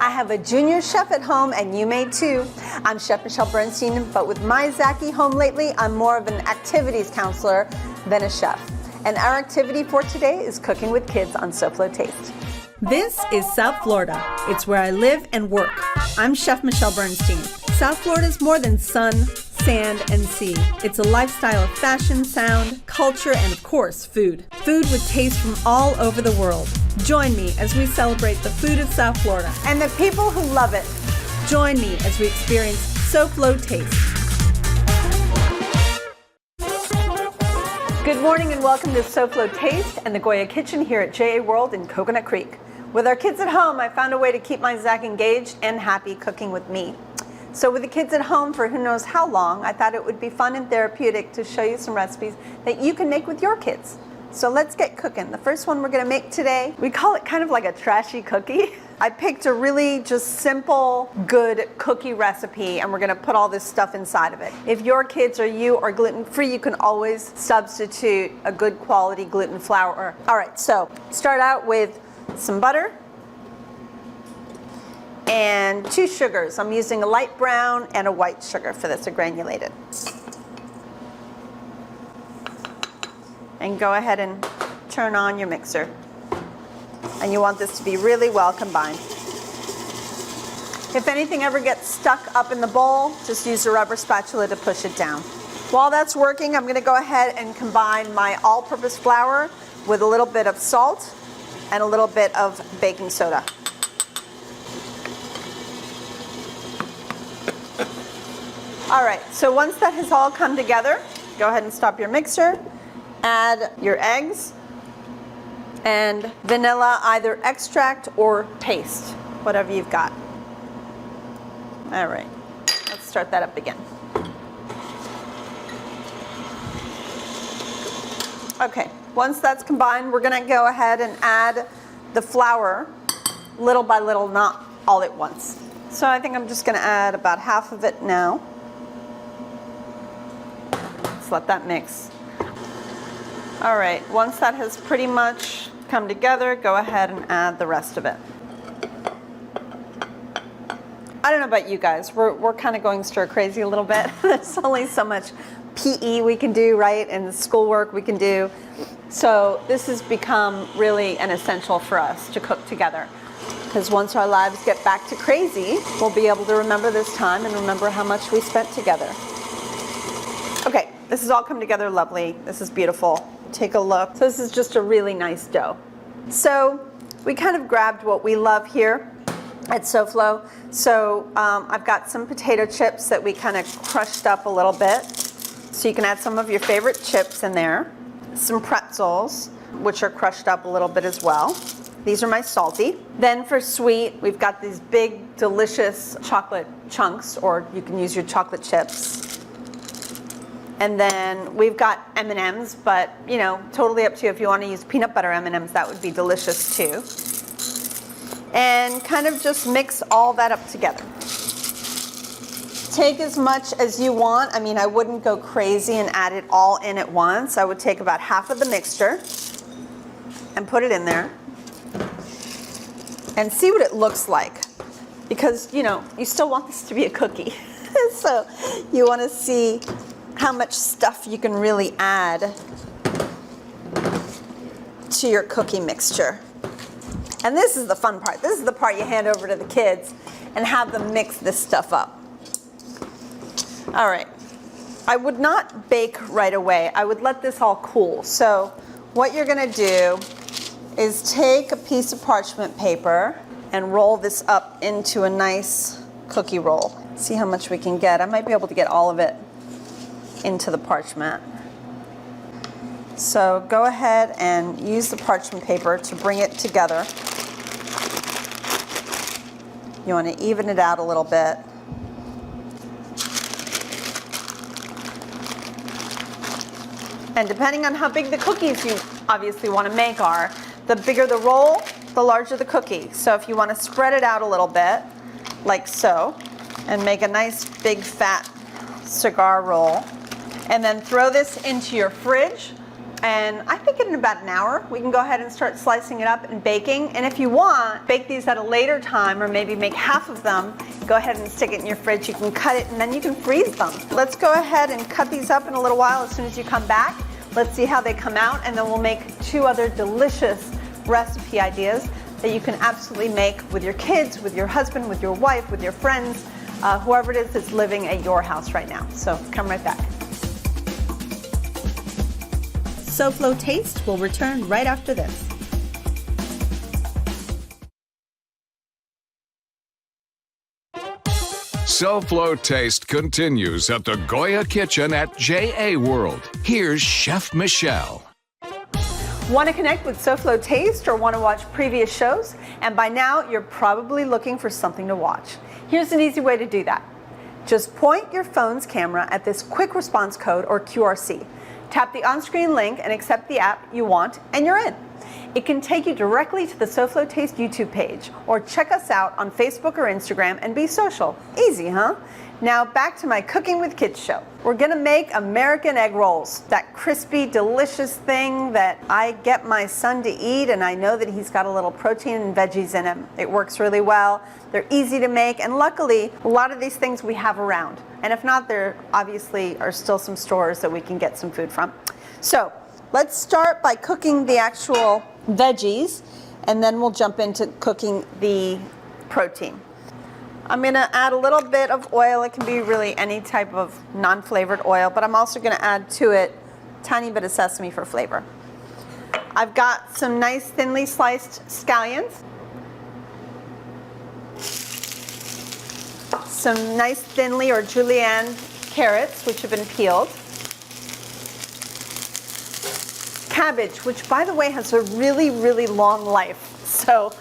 I have a junior chef at home, and you may too. I'm Chef Michelle Bernstein, but with my Zachy home lately, I'm more of an activities counselor than a chef. And our activity for today is cooking with kids on SoFlo Taste. This is South Florida. It's where I live and work. I'm Chef Michelle Bernstein. South Florida is more than sun, sand, and sea. It's a lifestyle of fashion, sound, culture, and of course, food. Food with taste from all over the world. Join me as we celebrate the food of South Florida And the people who love it. Join me as we experience SoFlo Taste. Good morning and welcome to SoFlo Taste and the Goya Kitchen here at JA World in Coconut Creek. With our kids at home, I found a way to keep my Zach engaged and happy cooking with me. So with the kids at home for who knows how long, I thought it would be fun and therapeutic to show you some recipes that you can make with your kids. So let's get cooking. The first one we're gonna make today, we call it kind of like a trashy cookie. I picked a really just simple, good cookie recipe, and we're gonna put all this stuff inside of it. If your kids or you are gluten-free, you can always substitute a good quality gluten flour. All right, so start out with some butter and 2 sugars. I'm using a light brown and a white sugar for this, a granulated. And go ahead and turn on your mixer. And you want this to be really well combined. If anything ever gets stuck up in the bowl, just use a rubber spatula to push it down. While that's working, I'm gonna go ahead and combine my all-purpose flour with a little bit of salt and a little bit of baking soda. All right, so once that has all come together, go ahead and stop your mixer, add your eggs, and vanilla, either extract or paste, whatever you've got. All right, let's start that up again. Okay, once that's combined, we're gonna go ahead and add the flour little by little, not all at once. So I think I'm just gonna add about half of it now. Let's let that mix. All right, once that has pretty much come together, go ahead and add the rest of it. I don't know about you guys, we're kind of going stir crazy a little bit. There's only so much PE we can do, right, and schoolwork we can do. So this has become really an essential for us to cook together. Because once our lives get back to crazy, we'll be able to remember this time and remember how much we spent together. Okay, this has all come together lovely. This is beautiful. Take a look. So this is just a really nice dough. So we kind of grabbed what we love here at SoFlo. So I've got some potato chips that we kind of crushed up a little bit. So you can add some of your favorite chips in there. Some pretzels, which are crushed up a little bit as well. These are my salty. Then for sweet, we've got these big, delicious chocolate chunks, or you can use your chocolate chips. And then we've got M&Ms, but you know, totally up to you. If you want to use peanut butter M&Ms, that would be delicious too. And kind of just mix all that up together. Take as much as you want. I mean, I wouldn't go crazy and add it all in at once. I would take about half of the mixture and put it in there and see what it looks like. Because, you know, you still want this to be a cookie. So you want to see how much stuff you can really add to your cookie mixture. And this is the fun part. This is the part you hand over to the kids and have them mix this stuff up. All right. I would not bake right away. I would let this all cool. So what you're gonna do is take a piece of parchment paper and roll this up into a nice cookie roll. See how much we can get. I might be able to get all of it into the parchment. So go ahead and use the parchment paper to bring it together. You want to even it out a little bit. And depending on how big the cookies you obviously want to make are, the bigger the roll, the larger the cookie. So if you want to spread it out a little bit, like so, and make a nice big fat cigar roll, and then throw this into your fridge And I think in about an hour, we can go ahead and start slicing it up and baking. And if you want, bake these at a later time or maybe make half of them, go ahead and stick it in your fridge. You can cut it and then you can freeze them. Let's go ahead and cut these up in a little while as soon as you come back. Let's see how they come out, and then we'll make 2 other delicious recipe ideas that you can absolutely make with your kids, with your husband, with your wife, with your friends, whoever it is that's living at your house right now. So come right back. SoFlo Taste will return right after this. SoFlo Taste continues at the Goya Kitchen at JA World. Here's Chef Michelle. Want to connect with SoFlo Taste or want to watch previous shows? And by now, you're probably looking for something to watch. Here's an easy way to do that. Just point your phone's camera at this quick response code or QRC. Tap the on-screen link and accept the app you want, and you're in. It can take you directly to the SoFlo Taste YouTube page, or check us out on Facebook or Instagram and be social. Easy, huh? Now back to my Cooking with Kids show. We're gonna make American egg rolls, that crispy, delicious thing that I get my son to eat, and I know that he's got a little protein and veggies in him. It works really well. They're easy to make, and luckily, a lot of these things we have around. And if not, there obviously are still some stores that we can get some food from. So let's start by cooking the actual veggies, and then we'll jump into cooking the protein. I'm gonna add a little bit of oil. It can be really any type of non-flavored oil, but I'm also gonna add to it a tiny bit of sesame for flavor. I've got some nice thinly sliced scallions, some nice thinly or julienne carrots, which have been peeled, cabbage, which by the way has a really, really long life, so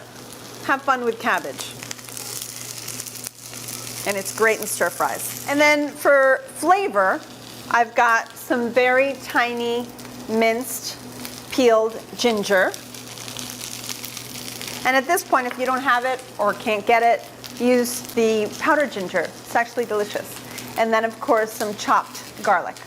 have fun with cabbage. And it's great in stir fries. And then for flavor, I've got some very tiny minced peeled ginger. And at this point, if you don't have it or can't get it, use the powdered ginger. It's actually delicious. And then of course some chopped garlic.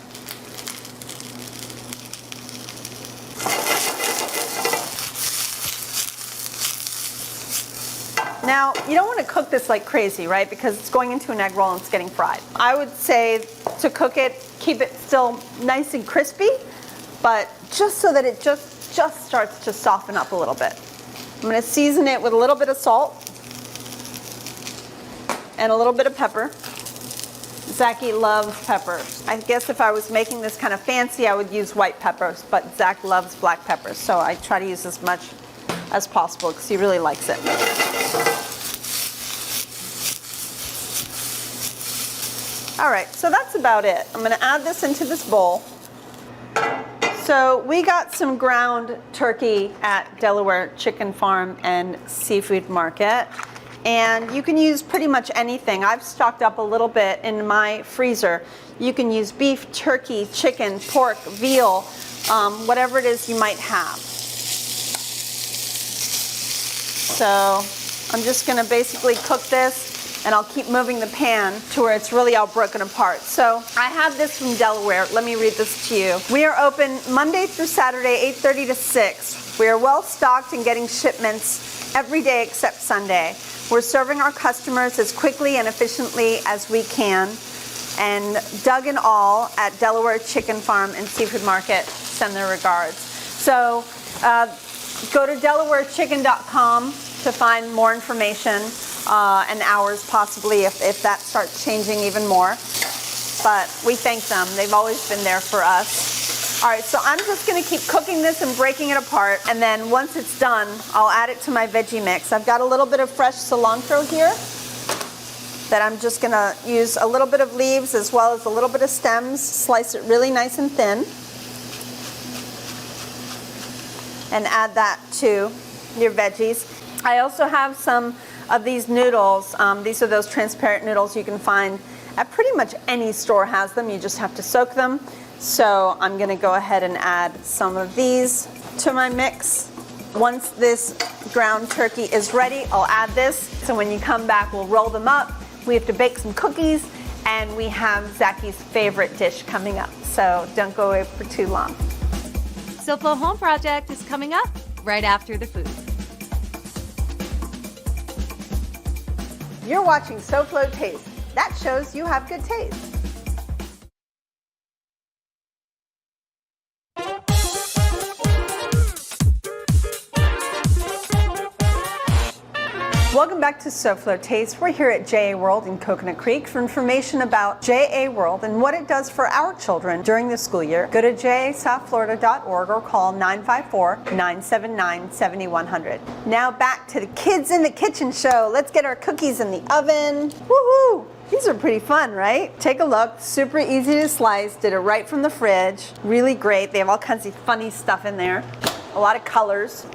Now, you don't want to cook this like crazy, right? Because it's going into an egg roll and it's getting fried. I would say to cook it, keep it still nice and crispy, but just so that it just starts to soften up a little bit. I'm going to season it with a little bit of salt and a little bit of pepper. Zachy loves pepper. I guess if I was making this kind of fancy, I would use white peppers, but Zach loves black peppers, so I try to use as much as possible because he really likes it. All right, so that's about it. I'm gonna add this into this bowl. So we got some ground turkey at Delaware Chicken Farm and Seafood Market. And you can use pretty much anything. I've stocked up a little bit in my freezer. You can use beef, turkey, chicken, pork, veal, whatever it is you might have. So I'm just gonna basically cook this, and I'll keep moving the pan to where it's really all broken apart. So I have this from Delaware. Let me read this to you. We are open Monday through Saturday, 8:30 to 6. We are well stocked and getting shipments every day except Sunday. We're serving our customers as quickly and efficiently as we can. And Doug and all at Delaware Chicken Farm and Seafood Market send their regards. So go to delawarechicken.com to find more information and hours possibly if that starts changing even more. But we thank them. They've always been there for us. All right, so I'm just gonna keep cooking this and breaking it apart, and then once it's done, I'll add it to my veggie mix. I've got a little bit of fresh cilantro here that I'm just gonna use a little bit of leaves as well as a little bit of stems, slice it really nice and thin, and add that to your veggies. I also have some of these noodles. These are those transparent noodles you can find at pretty much any store has them. You just have to soak them. So I'm gonna go ahead and add some of these to my mix. Once this ground turkey is ready, I'll add this. So when you come back, we'll roll them up. We have to bake some cookies, and we have Zachy's favorite dish coming up. So don't go away for too long. SoFlo Home Project is coming up right after the food. You're watching SoFlo Taste. That shows you have good taste. Welcome back to SoFlo Taste. We're here at JA World in Coconut Creek. For information about JA World and what it does for our children during the school year, go to jasouthflorida.org or call 954-979-7100. Now back to the Kids in the Kitchen show. Let's get our cookies in the oven. Woohoo! These are pretty fun, right? Take a look. Super easy to slice. Did it right from the fridge. Really great. They have all kinds of funny stuff in there. A lot of colors.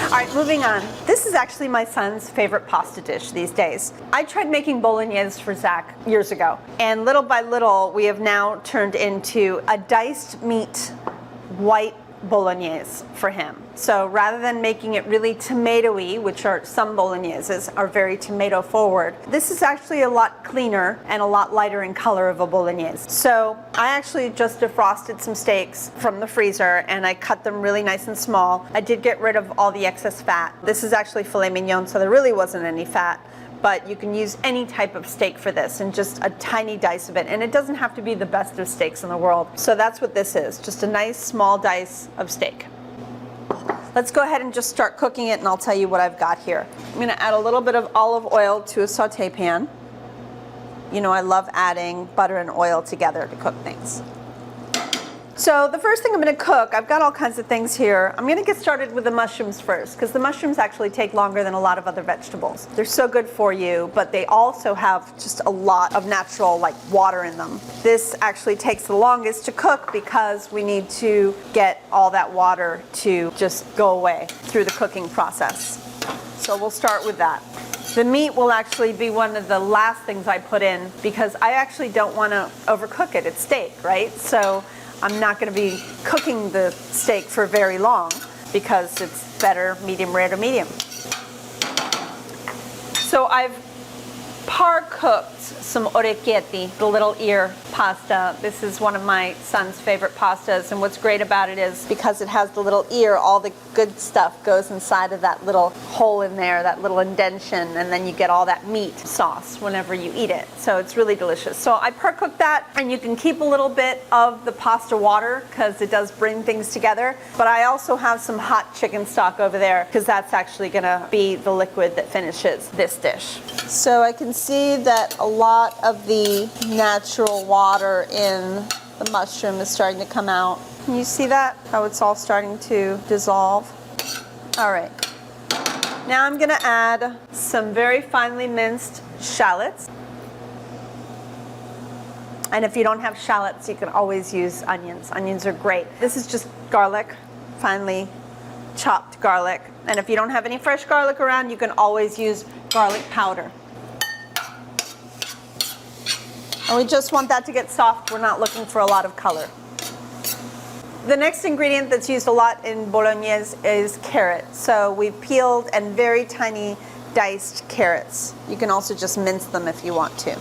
All right, moving on. This is actually my son's favorite pasta dish these days. I tried making bolognese for Zach years ago, and little by little, we have now turned into a diced meat white bolognese for him. So rather than making it really tomatoey, which are some bologneses are very tomato forward, this is actually a lot cleaner and a lot lighter in color of a bolognese. So I actually just defrosted some steaks from the freezer and I cut them really nice and small. I did get rid of all the excess fat. This is actually filet mignon, so there really wasn't any fat. But you can use any type of steak for this and just a tiny dice of it. And it doesn't have to be the best of steaks in the world. So that's what this is, just a nice small dice of steak. Let's go ahead and just start cooking it and I'll tell you what I've got here. I'm gonna add a little bit of olive oil to a saute pan. You know, I love adding butter and oil together to cook things. So the first thing I'm going to cook, I've got all kinds of things here. I'm going to get started with the mushrooms first because the mushrooms actually take longer than a lot of other vegetables. They're so good for you, but they also have just a lot of natural water in them. This actually takes the longest to cook because we need to get all that water to just go away through the cooking process. So we'll start with that. The meat will actually be one of the last things I put in because I actually don't want to overcook it. It's steak, right? So I'm not going to be cooking the steak for very long because it's better medium rare to medium. So I've par-cooked some orecchiette, the little ear pasta. This is one of my son's favorite pastas, and what's great about it is because it has the little ear, all the good stuff goes inside of that little hole in there, that little indentation, and then you get all that meat sauce whenever you eat it. So it's really delicious. So I par-cooked that, and you can keep a little bit of the pasta water because it does bring things together, but I also have some hot chicken stock over there because that's actually gonna be the liquid that finishes this dish. So I can see that a lot of the natural water in the mushroom is starting to come out. Can you see that? How it's all starting to dissolve? All right. Now I'm gonna add some very finely minced shallots. And if you don't have shallots, you can always use onions. Onions are great. This is just garlic, finely chopped garlic. And if you don't have any fresh garlic around, you can always use garlic powder. And we just want that to get soft. We're not looking for a lot of color. The next ingredient that's used a lot in bolognese is carrot. So we've peeled and very tiny diced carrots. You can also just mince them if you want to.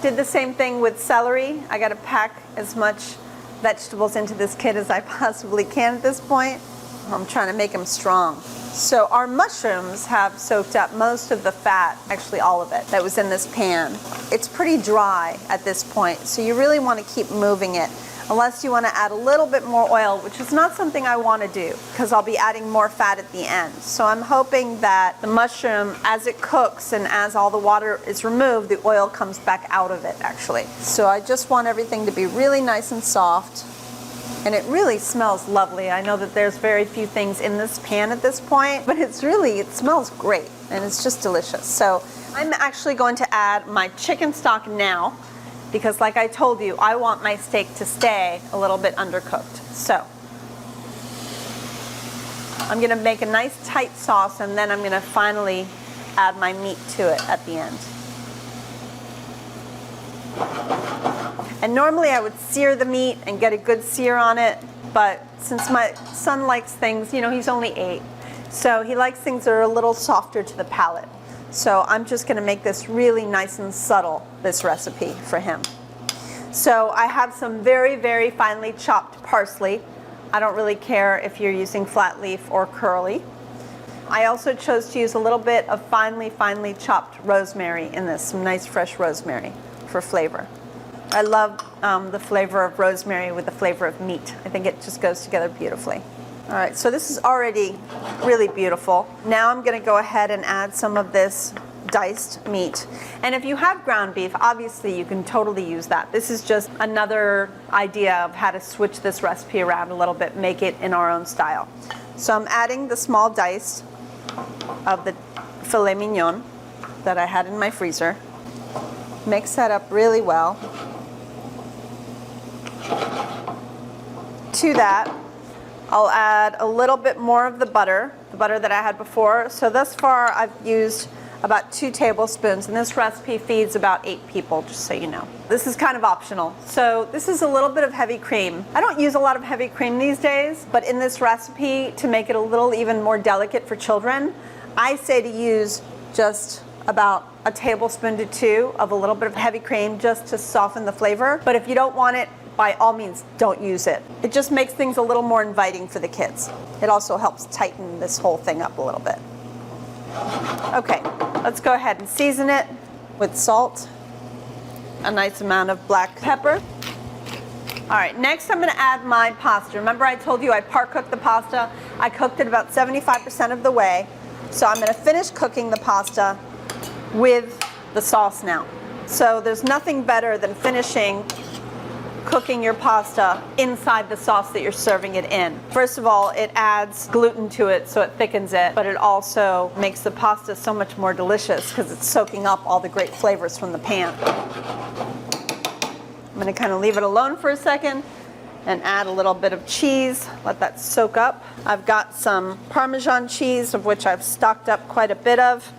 Did the same thing with celery. I got to pack as much vegetables into this kit as I possibly can at this point. I'm trying to make them strong. So our mushrooms have soaked up most of the fat, actually all of it, that was in this pan. It's pretty dry at this point, so you really want to keep moving it, unless you want to add a little bit more oil, which is not something I want to do, because I'll be adding more fat at the end. So I'm hoping that the mushroom, as it cooks and as all the water is removed, the oil comes back out of it, actually. So I just want everything to be really nice and soft. And it really smells lovely. I know that there's very few things in this pan at this point, but it smells great and it's just delicious. So I'm actually going to add my chicken stock now because like I told you, I want my steak to stay a little bit undercooked. So I'm gonna make a nice tight sauce and then I'm gonna finally add my meat to it at the end. And normally I would sear the meat and get a good sear on it, but since my son likes things, he's only 8, so he likes things that are a little softer to the palate. So I'm just gonna make this really nice and subtle, this recipe for him. So I have some very, very finely chopped parsley. I don't really care if you're using flat leaf or curly. I also chose to use a little bit of finely chopped rosemary in this, some nice fresh rosemary for flavor. I love the flavor of rosemary with the flavor of meat. I think it just goes together beautifully. All right, so this is already really beautiful. Now I'm gonna go ahead and add some of this diced meat. And if you have ground beef, obviously you can totally use that. This is just another idea of how to switch this recipe around a little bit, make it in our own style. So I'm adding the small dice of the filet mignon that I had in my freezer. Mix that up really well. To that, I'll add a little bit more of the butter that I had before. So thus far I've used about 2 tablespoons, and this recipe feeds about 8 people, just so you know. This is kind of optional. So this is a little bit of heavy cream. I don't use a lot of heavy cream these days, but in this recipe, to make it a little even more delicate for children, I say to use just about a tablespoon to 2 of a little bit of heavy cream just to soften the flavor. But if you don't want it, by all means, don't use it. It just makes things a little more inviting for the kids. It also helps tighten this whole thing up a little bit. Okay, let's go ahead and season it with salt, a nice amount of black pepper. All right, next I'm gonna add my pasta. Remember I told you I part cooked the pasta? I cooked it about 75% of the way. So I'm gonna finish cooking the pasta with the sauce now. So there's nothing better than finishing cooking your pasta inside the sauce that you're serving it in. First of all, it adds gluten to it, so it thickens it, but it also makes the pasta so much more delicious because it's soaking up all the great flavors from the pan. I'm gonna kind of leave it alone for a second and add a little bit of cheese, let that soak up. I've got some Parmesan cheese, of which I've stocked up quite a bit of.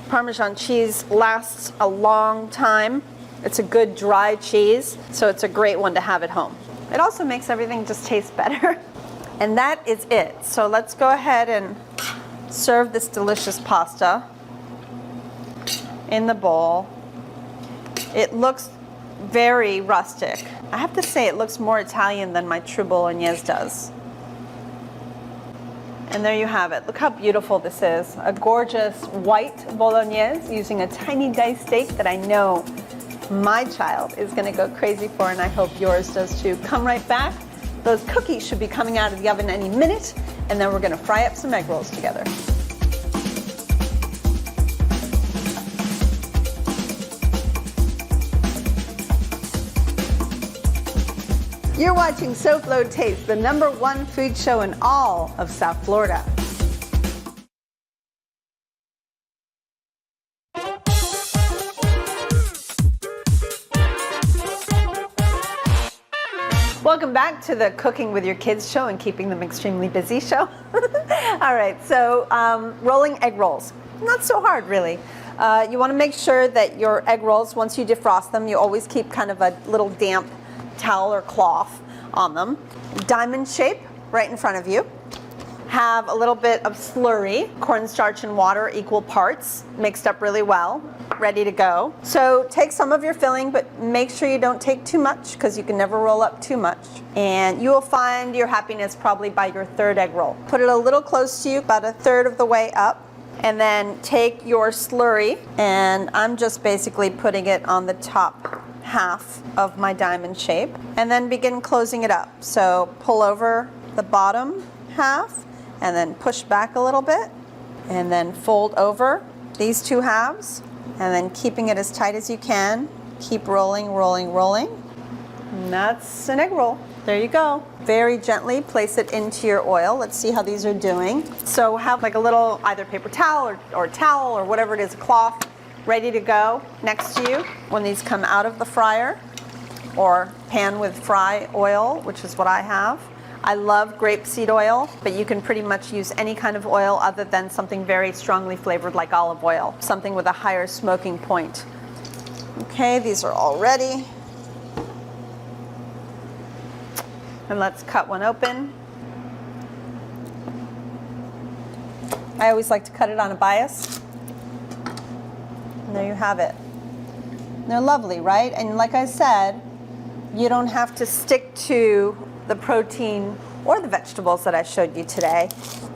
Parmesan cheese lasts a long time. It's a good dry cheese, so it's a great one to have at home. It also makes everything just taste better. And that is it. So let's go ahead and serve this delicious pasta in the bowl. It looks very rustic. I have to say it looks more Italian than my true bolognese does. And there you have it. Look how beautiful this is. A gorgeous white bolognese using a tiny diced steak that I know my child is going to go crazy for, and I hope yours does too. Come right back. Those cookies should be coming out of the oven any minute, and then we're going to fry up some egg rolls together. You're watching SoFlo Taste, the #1 food show in all of South Florida. Welcome back to the Cooking with Your Kids show and Keeping Them Extremely Busy show. All right, so rolling egg rolls. Not so hard, really. You want to make sure that your egg rolls, once you defrost them, you always keep kind of a little damp towel or cloth on them. Diamond shape right in front of you. Have a little bit of slurry, cornstarch and water, equal parts, mixed up really well, ready to go. So take some of your filling, but make sure you don't take too much because you can never roll up too much. And you will find your happiness probably by your 3rd egg roll. Put it a little close to you, about a 1/3 of the way up. And then take your slurry, and I'm just basically putting it on the top half of my diamond shape, and then begin closing it up. So pull over the bottom half, and then push back a little bit, and then fold over these 2 halves, and then keeping it as tight as you can. Keep rolling, rolling, rolling. And that's an egg roll. There you go. Very gently place it into your oil. Let's see how these are doing. So have like a little either paper towel or towel or whatever it is, a cloth, ready to go next to you when these come out of the fryer, or pan with fry oil, which is what I have. I love grapeseed oil, but you can pretty much use any kind of oil other than something very strongly flavored like olive oil, something with a higher smoking point. Okay, these are all ready. And let's cut one open. I always like to cut it on a bias. And there you have it. They're lovely, right? And like I said, you don't have to stick to the protein or the vegetables that I showed you today.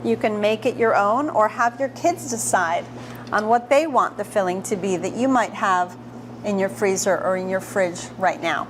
You can make it your own or have your kids decide on what they want the filling to be that you might have in your freezer or in your fridge right now.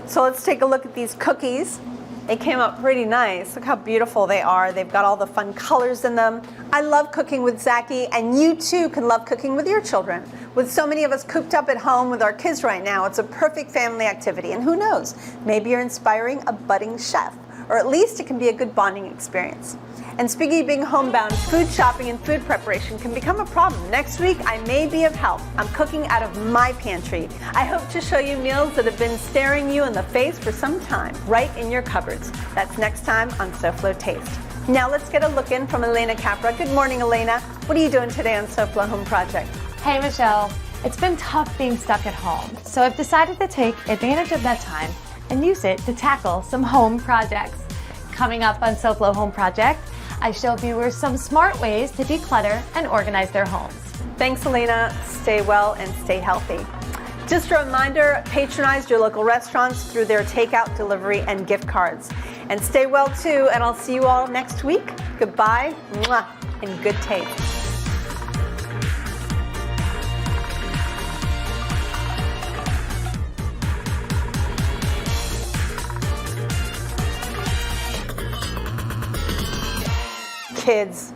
So let's take a look at these cookies. They came out pretty nice. Look how beautiful they are. They've got all the fun colors in them. I love cooking with Zachy, and you too can love cooking with your children. With so many of us cooped up at home with our kids right now, it's a perfect family activity. And who knows, maybe you're inspiring a budding chef, or at least it can be a good bonding experience. And speaking of being homebound, food shopping and food preparation can become a problem. Next week, I may be of help. I'm cooking out of my pantry. I hope to show you meals that have been staring you in the face for some time, right in your cupboards. That's next time on SoFlo Taste. Now let's get a look in from Elena Capra. Good morning, Elena. What are you doing today on SoFlo Home Project? Hey, Michelle. It's been tough being stuck at home, so I've decided to take advantage of that time and use it to tackle some home projects. Coming up on SoFlo Home Project, I show viewers some smart ways to declutter and organize their homes. Thanks, Elena. Stay well and stay healthy. Just a reminder, patronize your local restaurants through their takeout, delivery, and gift cards. And stay well too, and I'll see you all next week. Goodbye, mwah, and good taste. Kids.